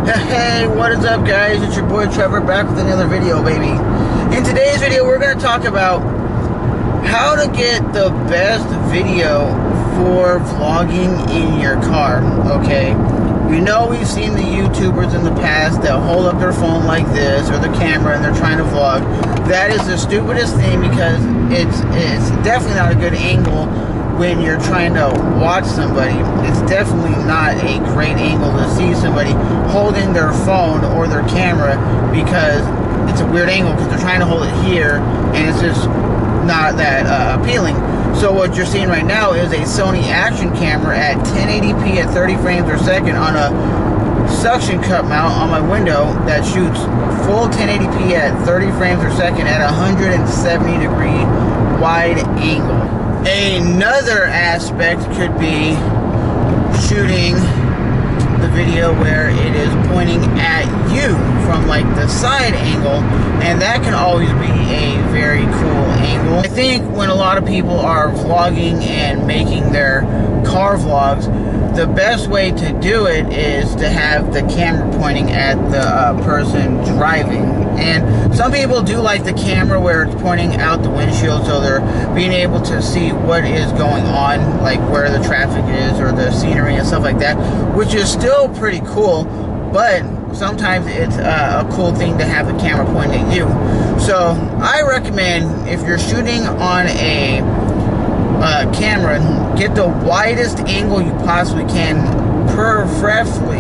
Hey, what is up, guys? It's your boy Trevor back with another video, baby. In today's video, we're going to talk about how to get the best video for vlogging in your car, okay? We know we've seen the YouTubers in the past that hold up their phone like this or the camera and they're trying to vlog. That is the stupidest thing because it's definitely not a good angle when you're trying to watch somebody. It's definitely not a great angle to see somebody holding their phone or their camera because it's a weird angle because they're trying to hold it here and it's just not that appealing. So what you're seeing right now is a Sony action camera at 1080p at 30 frames per second on a suction cup mount on my window that shoots full 1080p at 30 frames per second at 170 degree wide angle. Another aspect could be shooting the video where it is pointing at you from like the side angle, and that can always be a very cool angle. I think when a lot of people are vlogging and making their car vlogs, the best way to do it is to have the camera pointing at the person driving. And some people do like the camera where it's pointing out the windshield so they're being able to see what is going on, like where the traffic is or the scenery and stuff like that, which is still pretty cool, but sometimes it's a cool thing to have the camera pointing at you. So I recommend if you're shooting on a camera, get the widest angle you possibly can, preferably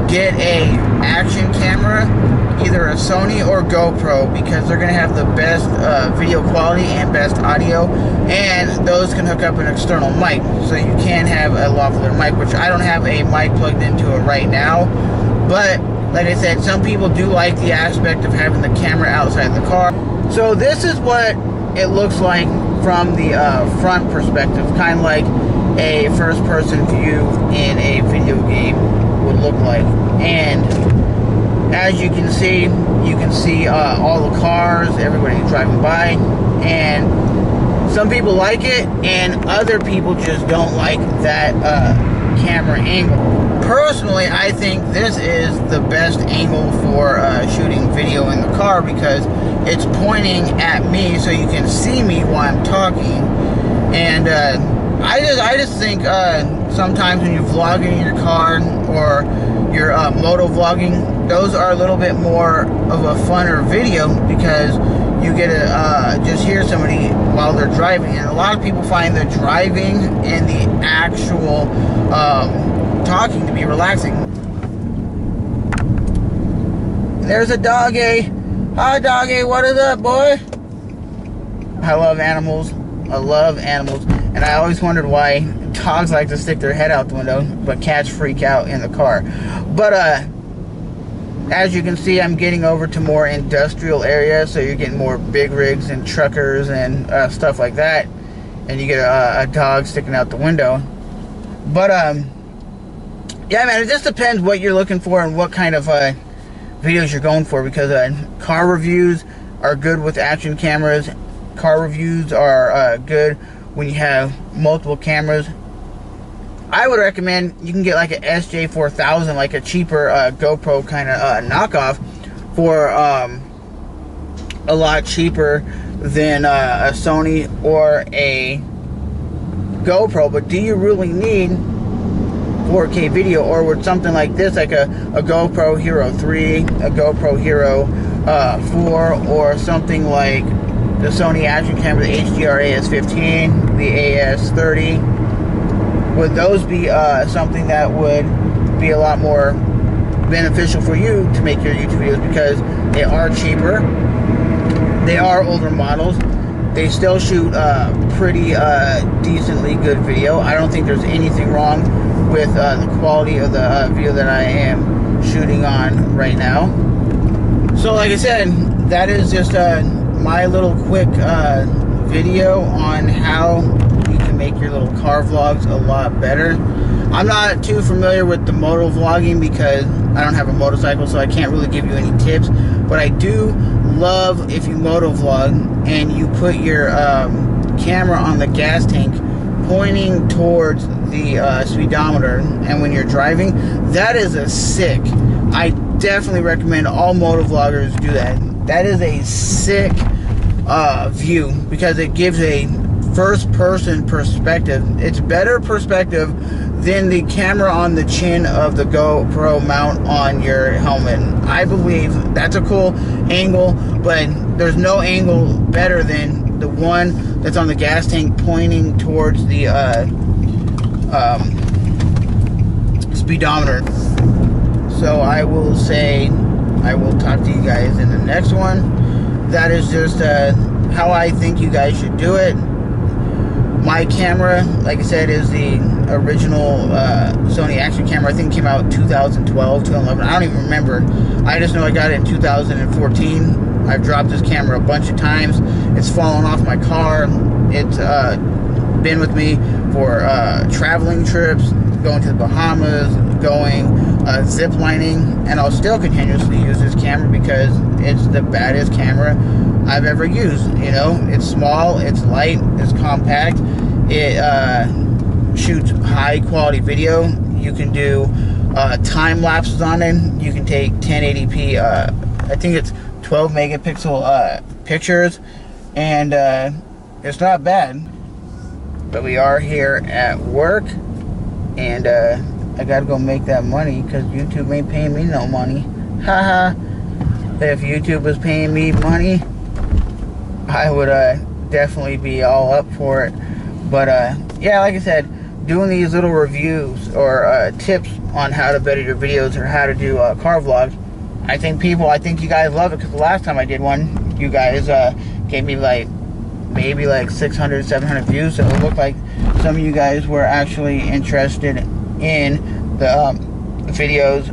get a action camera, either a Sony or GoPro, because they're going to have the best video quality and best audio, and those can hook up an external mic, so you can have a lavalier mic, which I don't have a mic plugged into it right now, but like I said, some people do like the aspect of having the camera outside the car. So this is what it looks like from the front perspective, kind of like a first-person view in a video game would look like. And as you can see all the cars, everybody driving by, and some people like it, and other people just don't like that camera angle. Personally, I think this is the best angle for shooting video in the car because it's pointing at me so you can see me while I'm talking. And I just think sometimes when you're vlogging in your car or you're moto vlogging, those are a little bit more of a funner video because you get to just hear somebody while they're driving. And a lot of people find the driving and the actual talking to be relaxing. There's a doggy. Hi, doggy. What is up, boy? I love animals. I love animals. And I always wondered why dogs like to stick their head out the window, but cats freak out in the car. But as you can see, I'm getting over to more industrial areas, so you're getting more big rigs and truckers and stuff like that. And you get a dog sticking out the window. But yeah, man, it just depends what you're looking for and what kind of videos you're going for, because car reviews are good with action cameras. Car reviews are good when you have multiple cameras. I would recommend you can get like an SJ4000, like a cheaper GoPro kind of knockoff, for a lot cheaper than a Sony or a GoPro. But do you really need 4K video, or would something like this, like a GoPro Hero 3, a GoPro Hero 4, or something like the Sony action camera, the HDR AS15, the AS30, would those be something that would be a lot more beneficial for you to make your YouTube videos, because they are cheaper, they are older models, they still shoot pretty decently good video. I don't think there's anything wrong with the quality of the video that I am shooting on right now. So like I said, that is just my little quick video on how you can make your little car vlogs a lot better. I'm not too familiar with the moto vlogging because I don't have a motorcycle, so I can't really give you any tips, but I do love if you moto vlog and you put your camera on the gas tank pointing towards the speedometer, and when you're driving, that is a sick. I definitely recommend all motovloggers do that. That is a sick view, because it gives a first-person perspective. It's better perspective than the camera on the chin of the GoPro mount on your helmet. I believe that's a cool angle, but there's no angle better than the one that's on the gas tank pointing towards the speedometer. So I will say, I will talk to you guys in the next one. That is just how I think you guys should do it. My camera, like I said, is the original Sony action camera. I think it came out in 2012, 2011. I don't even remember. I just know I got it in 2014. I've dropped this camera a bunch of times. It's fallen off my car. It's been with me for traveling trips, going to the Bahamas, going zip lining, and I'll still continuously use this camera because it's the baddest camera I've ever used. You know, it's small, it's light, it's compact, it shoots high quality video. You can do time lapses on it. You can take 1080p, I think it's 12 megapixel pictures, and it's not bad. But we are here at work, and I gotta go make that money because YouTube ain't paying me no money. Haha. If YouTube was paying me money, I would definitely be all up for it. But yeah, like I said, doing these little reviews or tips on how to better your videos or how to do car vlogs, I think you guys love it, because the last time I did one, you guys gave me like maybe like 600, 700 views, so it looked like some of you guys were actually interested in the videos.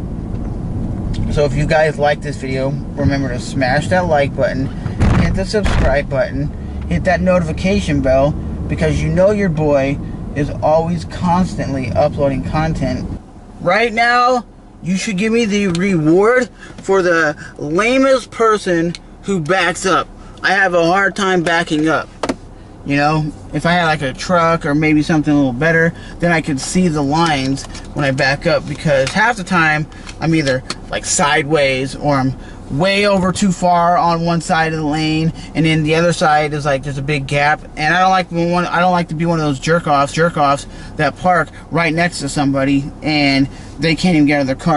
So if you guys like this video, remember to smash that like button, hit the subscribe button, hit that notification bell, because you know your boy is always constantly uploading content. Right now, you should give me the reward for the lamest person who backs up. I have a hard time backing up. You know, if I had like a truck or maybe something a little better, then I could see the lines when I back up, because half the time I'm either like sideways or I'm way over too far on one side of the lane, and then the other side is like there's a big gap, and I don't like to be one of those jerk offs that park right next to somebody and they can't even get out of their car